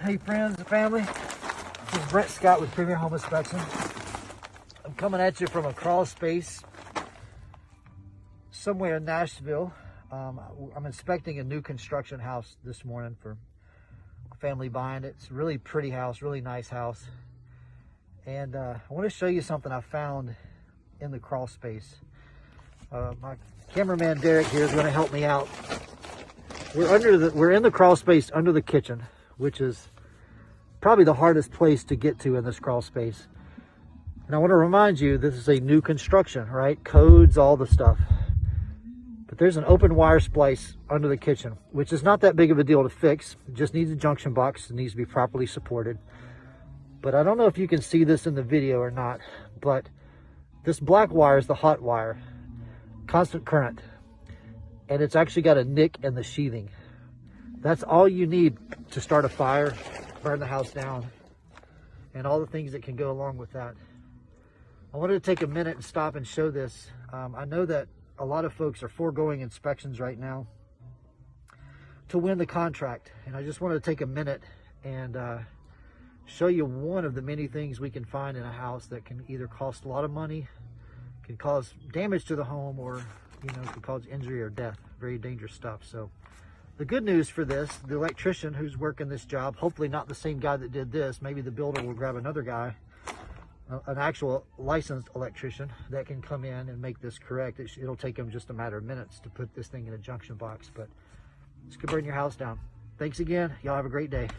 Hey friends and family, this is Brent Scott with Premier Home Inspection. I'm coming at you from a crawl space somewhere in Nashville. I'm inspecting a new construction house this morning for a family buying it. It's a really pretty house, really nice house. And I want to show you something I found in the crawl space. My cameraman Derek here is going to help me out. We're in the crawl space under the kitchen, which is probably the hardest place to get to in this crawl space. And I want to remind you, this is a new construction, right? Codes, all the stuff. But there's an open wire splice under the kitchen, which is not that big of a deal to fix. It just needs a junction box. It needs to be properly supported. But I don't know if you can see this in the video or not, but this black wire is the hot wire, constant current. And it's actually got a nick in the sheathing. That's all you need to start a fire, burn the house down, and all the things that can go along with that. I wanted to take a minute and stop and show this. I know that a lot of folks are foregoing inspections right now to win the contract. And I just wanted to take a minute and show you one of the many things we can find in a house that can either cost a lot of money, can cause damage to the home, or could cause injury or death. Very dangerous stuff. So the good news for this, the electrician who's working this job, hopefully not the same guy that did this, maybe the builder will grab another guy, an actual licensed electrician that can come in and make this correct. It'll take him just a matter of minutes to put this thing in a junction box, but this could burn your house down. Thanks again. Y'all have a great day.